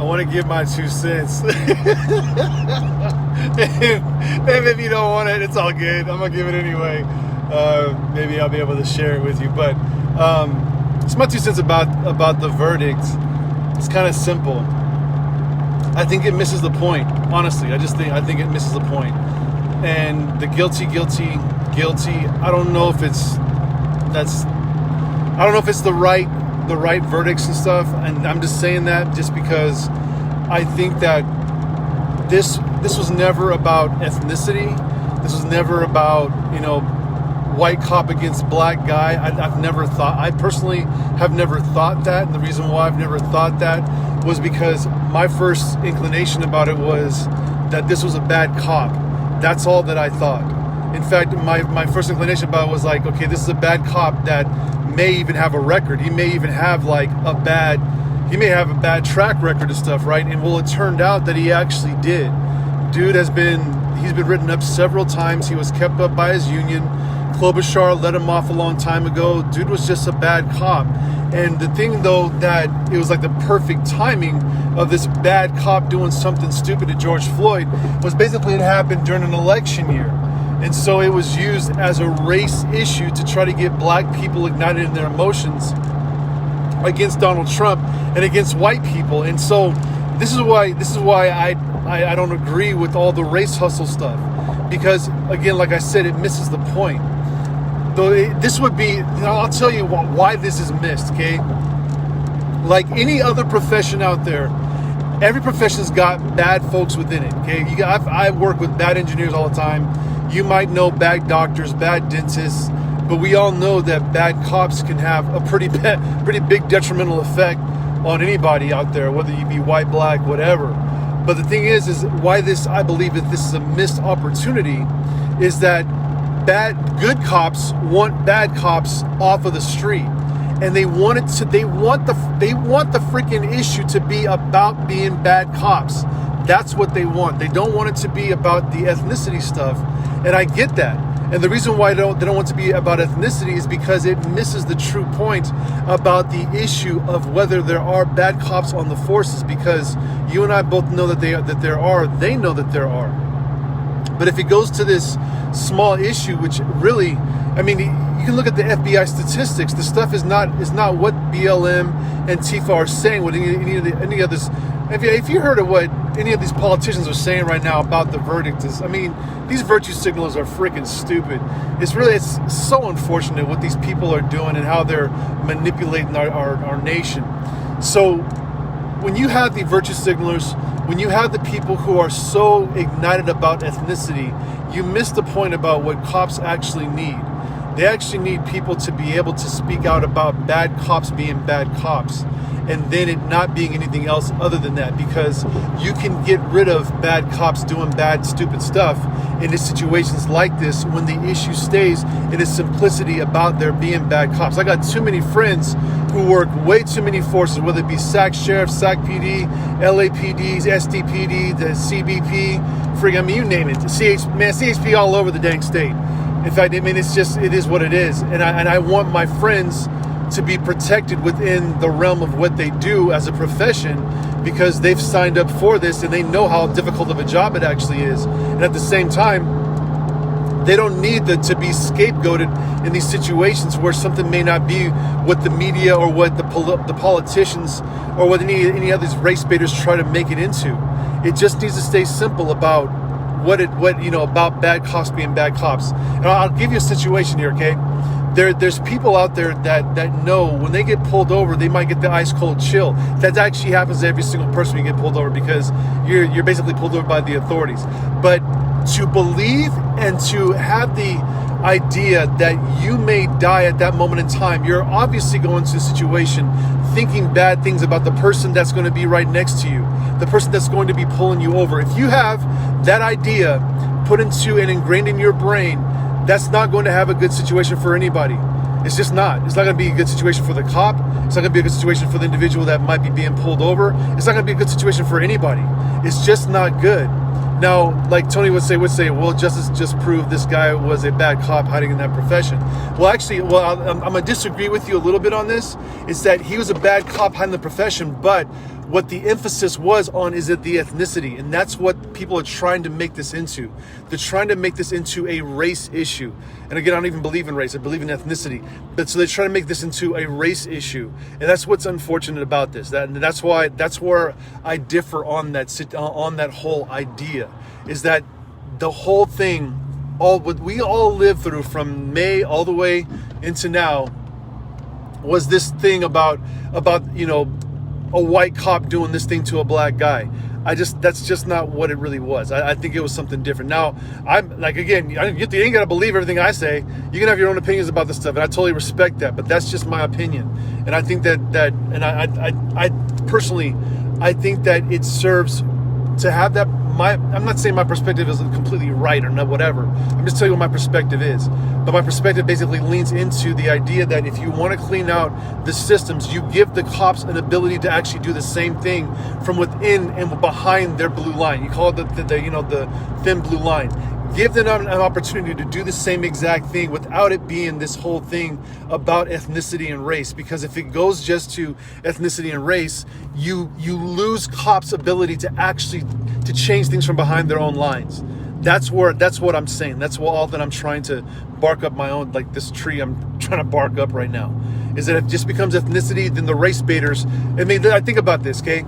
want to give my 2 cents. If you don't want it, it's all good. I'm gonna give it anyway. Maybe I'll be able to share it with you. But it's my 2 cents about the verdict. It's kind of simple. I think it misses the point. Honestly, I think it misses the point. And the guilty. I don't know if it's the right verdicts and stuff. And I'm just saying that just because I think that this was never about ethnicity. This was never about, white cop against black guy. I personally have never thought that. And the reason why I've never thought that was because my first inclination about it was that this was a bad cop. That's all that I thought. In fact, my first inclination about it was like, okay, this is a bad cop that may even have a record. He may even have a bad track record of stuff, right? And well, it turned out that he actually did. Dude he's been written up several times. He was kept up by his union. Klobuchar let him off a long time ago. Dude was just a bad cop. And the thing though, that it was like the perfect timing of this bad cop doing something stupid to George Floyd was basically it happened during an election year. And so it was used as a race issue to try to get black people ignited in their emotions against Donald Trump and against white people. And so this is why I don't agree with all the race hustle stuff, because again, like I said, it misses the point. Though this would be, I'll tell you why this is missed, okay? Like any other profession out there, every profession's got bad folks within it, okay? I work with bad engineers all the time. You might know bad doctors, bad dentists, but we all know that bad cops can have a pretty big detrimental effect on anybody out there, whether you be white, black, whatever. But the thing is why I believe that this is a missed opportunity is that good cops want bad cops off of the street, and they want the freaking issue to be about being bad cops. That's what they want. They don't want it to be about the ethnicity stuff, and I get that. And the reason why they don't want it to be about ethnicity is because it misses the true point about the issue of whether there are bad cops on the forces. Because you and I both know that there are. They know that there are. But if it goes to this small issue, which really, I mean, you can look at the FBI statistics. The stuff is not what BLM and Tifa are saying. What any of this. If you heard of what any of these politicians are saying right now about the verdict is, I mean, these virtue signalers are freaking stupid. It's so unfortunate what these people are doing and how they're manipulating our nation. So when you have the virtue signalers, when you have the people who are so ignited about ethnicity, you miss the point about what cops actually need. They actually need people to be able to speak out about bad cops being bad cops, and then it not being anything else other than that, because you can get rid of bad cops doing bad, stupid stuff in situations like this when the issue stays in its simplicity about there being bad cops. I got too many friends who work way too many forces, whether it be SAC Sheriff, SAC PD, LAPDs, SDPD, the CBP, you name it. CHP all over the dang state. In fact, it is what it is. And I want my friends to be protected within the realm of what they do as a profession, because they've signed up for this and they know how difficult of a job it actually is. And at the same time, they don't need to be scapegoated in these situations where something may not be what the media or what the politicians or what any other race baiters try to make it into. It just needs to stay simple about about bad cops being bad cops. And I'll give you a situation here, okay? There's people out there that know when they get pulled over, they might get the ice cold chill. That actually happens to every single person when you get pulled over, because you're basically pulled over by the authorities. But to believe and to have the idea that you may die at that moment in time, you're obviously going to a situation thinking bad things about the person that's going to be right next to you, the person that's going to be pulling you over. If you have that idea put into and ingrained in your brain, that's not going to have a good situation for anybody. It's just not. It's not going to be a good situation for the cop. It's not going to be a good situation for the individual that might be being pulled over. It's not going to be a good situation for anybody. It's just not good. Now, like Tony would say, well, justice just proved this guy was a bad cop hiding in that profession. Well, actually, I'm going to disagree with you a little bit on this. Is that he was a bad cop hiding in the profession, but what the emphasis was on is the ethnicity. And that's what people are trying to make this into. They're trying to make this into a race issue. And again, I don't even believe in race. I believe in ethnicity. But so they're trying to make this into a race issue. And that's what's unfortunate about this. That's where I differ on that whole idea, is that the whole thing, what we all lived through from May all the way into now, was this thing about a white cop doing this thing to a black guy. That's just not what it really was. I think it was something different. Now, I'm like, again, you ain't got to believe everything I say. You can have your own opinions about this stuff, and I totally respect that, but that's just my opinion. And I think and I personally, I think that it serves to have that. I'm not saying my perspective is completely right or not, whatever. I'm just telling you what my perspective is. But my perspective basically leans into the idea that if you want to clean out the systems, you give the cops an ability to actually do the same thing from within and behind their blue line. You call it the thin blue line. Give them an opportunity to do the same exact thing without it being this whole thing about ethnicity and race. Because if it goes just to ethnicity and race, you lose cops' ability to actually to change things from behind their own lines. That's what I'm saying. That's all that I'm trying to bark up my own, like this tree I'm trying to bark up right now, is that if it just becomes ethnicity, then the race baiters. I mean, I think about this, okay?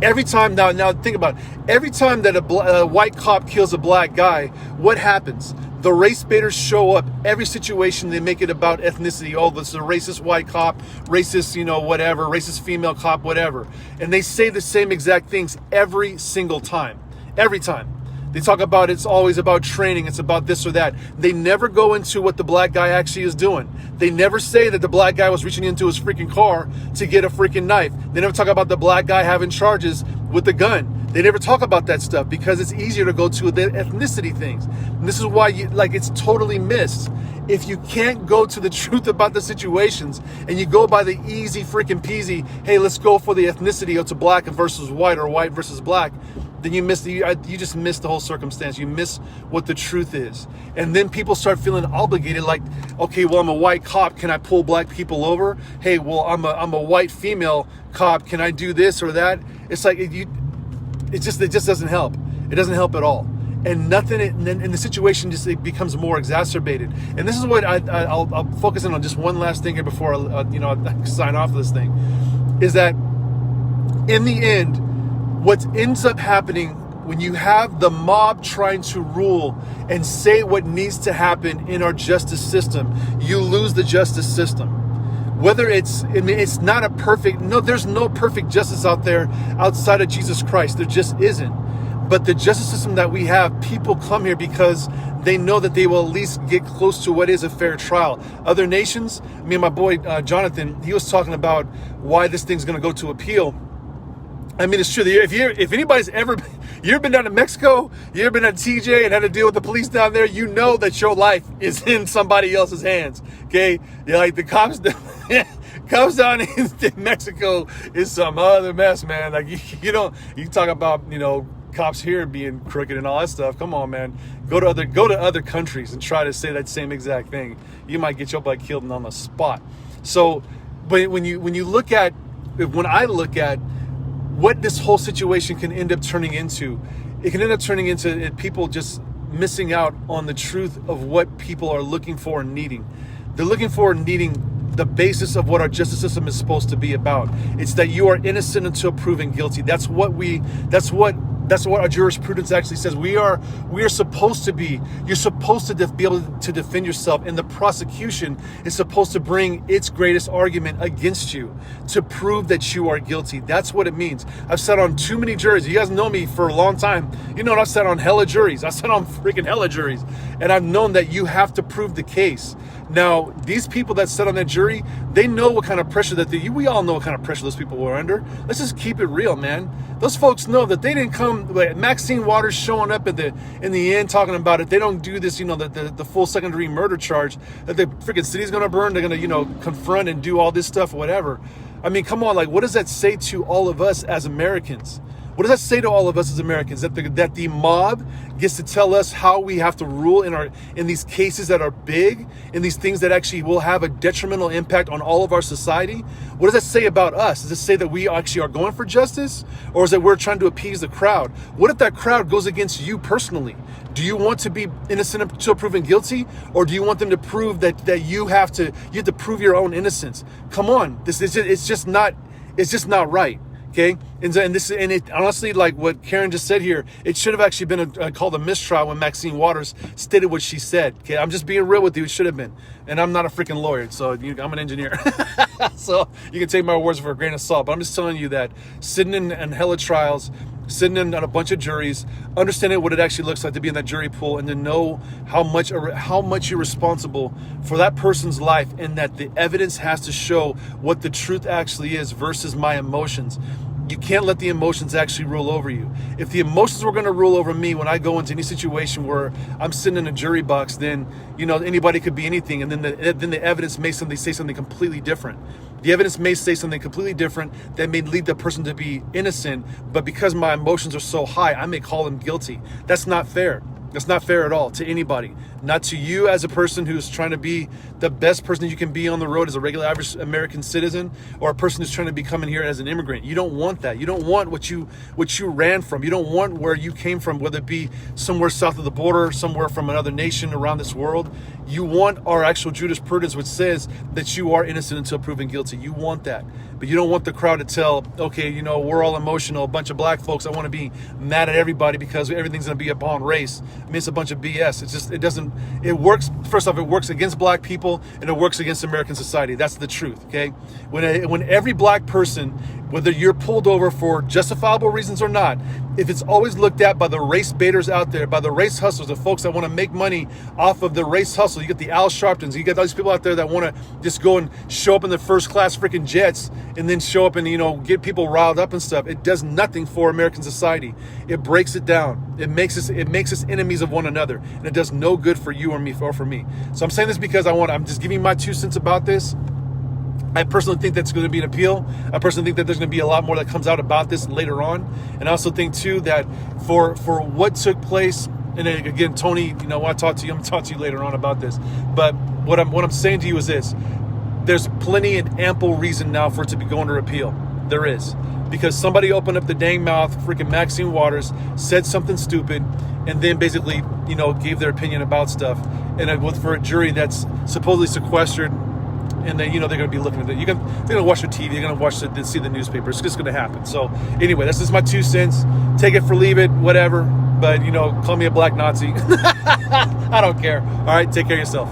Every time now think about it. Every time that a white cop kills a black guy, what happens? The race baiters show up. Every situation they make it about ethnicity. Oh, this is a racist white cop, racist, whatever, racist female cop, whatever. And they say the same exact things every single time. Every time. They talk about it's always about training, it's about this or that. They never go into what the black guy actually is doing. They never say that the black guy was reaching into his freaking car to get a freaking knife. They never talk about the black guy having charges with the gun. They never talk about that stuff because it's easier to go to the ethnicity things. And this is why it's totally missed. If you can't go to the truth about the situations and you go by the easy freaking peasy, hey, let's go for the ethnicity, it's a black versus white or white versus black, then you just miss the whole circumstance. You miss what the truth is. And then people start feeling obligated, like, okay, well, I'm a white cop, can I pull black people over? Hey, well, I'm a white female cop, can I do this or that? It's like it just doesn't help. It doesn't help at all. And the situation just it becomes more exacerbated. And this is what I'll focus in on just one last thing here before I sign off this thing, is that in the end, what ends up happening when you have the mob trying to rule and say what needs to happen in our justice system, you lose the justice system. Whether it's not a perfect, there's no perfect justice out there outside of Jesus Christ. There just isn't. But the justice system that we have, people come here because they know that they will at least get close to what is a fair trial. Other nations, me and my boy Jonathan, he was talking about why this thing's going to go to appeal. I mean, it's true. If anybody's you ever been down to Mexico, you ever been at TJ and had to deal with the police down there, you know that your life is in somebody else's hands. Okay, like the cops down in Mexico is some other mess, man. Like you talk about cops here being crooked and all that stuff. Come on, man. Go to other countries and try to say that same exact thing. You might get your butt killed on the spot. So, but when I look at what this whole situation can end up turning into, it can end up turning into people just missing out on the truth of what people are looking for and needing. They're looking for and needing the basis of what our justice system is supposed to be about. It's that you are innocent until proven guilty. That's what our jurisprudence actually says. We are supposed to be. You're supposed to be able to defend yourself, and the prosecution is supposed to bring its greatest argument against you to prove that you are guilty. That's what it means. I've sat on too many juries. You guys know me for a long time. You know, I've sat on hella juries. I've sat on freaking hella juries, and I've known that you have to prove the case. Now, these people that sat on that jury, they know what kind of pressure we all know what kind of pressure those people were under. Let's just keep it real, man. Those folks know that they didn't come, like Maxine Waters showing up in the end talking about it. They don't do this, the full second-degree murder charge that the freaking city's going to burn. They're going to, confront and do all this stuff, whatever. I mean, come on, like, what does that say to all of us as Americans? What does that say to all of us as Americans? That the mob gets to tell us how we have to rule in these cases that are big, in these things that actually will have a detrimental impact on all of our society? What does that say about us? Does it say that we actually are going for justice? Or is it we're trying to appease the crowd? What if that crowd goes against you personally? Do you want to be innocent until proven guilty? Or do you want them to prove that you have to prove your own innocence? Come on, it's just not right. Okay, and it honestly, like what Karen just said here, it should have actually been called a mistrial when Maxine Waters stated what she said. Okay, I'm just being real with you. It should have been, and I'm not a freaking lawyer, so I'm an engineer, so you can take my words for a grain of salt. But I'm just telling you that sitting in hella trials, sitting in on a bunch of juries, understanding what it actually looks like to be in that jury pool, and to know how much you're responsible for that person's life, and that the evidence has to show what the truth actually is versus my emotions. You can't let the emotions actually rule over you. If the emotions were going to rule over me when I go into any situation where I'm sitting in a jury box, then anybody could be anything, and then the evidence may say something completely different. The evidence may say something completely different that may lead the person to be innocent, but because my emotions are so high, I may call them guilty. That's not fair. That's not fair at all to anybody. Not to you as a person who's trying to be the best person that you can be on the road as a regular average American citizen, or a person who's trying to be coming here as an immigrant. You don't want that. You don't want what you ran from. You don't want where you came from, whether it be somewhere south of the border, somewhere from another nation around this world. You want our actual jurisprudence, which says that you are innocent until proven guilty. You want that. But you don't want the crowd to tell, okay, we're all emotional, a bunch of black folks, I want to be mad at everybody because everything's going to be upon race. I mean, it's a bunch of BS. It works, first off, it works against black people, and it works against American society. That's the truth, okay? When every black person, whether you're pulled over for justifiable reasons or not, if it's always looked at by the race baiters out there, by the race hustlers, the folks that want to make money off of the race hustle, you get the Al Sharptons, you get all these people out there that want to just go and show up in the first class freaking jets and then show up and, get people riled up and stuff. It does nothing for American society. It breaks it down. It makes us enemies of one another, and it does no good for you or me or for me. So I'm saying this because I'm just giving my 2 cents about this. I personally think that's going to be an appeal. I personally think that there's going to be a lot more that comes out about this later on. And I also think too that for what took place, and again, Tony, when I talk to you, I'm going to talk to you later on about this. But what I'm saying to you is this: there's plenty and ample reason now for it to be going to appeal. There is. Because somebody opened up the dang mouth, freaking Maxine Waters, said something stupid, and then basically, gave their opinion about stuff. And for a jury that's supposedly sequestered, and then, they're going to be looking at it. They're going to watch the TV. They're going to see the newspaper. It's just going to happen. So anyway, that's just my 2 cents. Take it for leave it, whatever. But, call me a black Nazi. I don't care. All right, take care of yourself.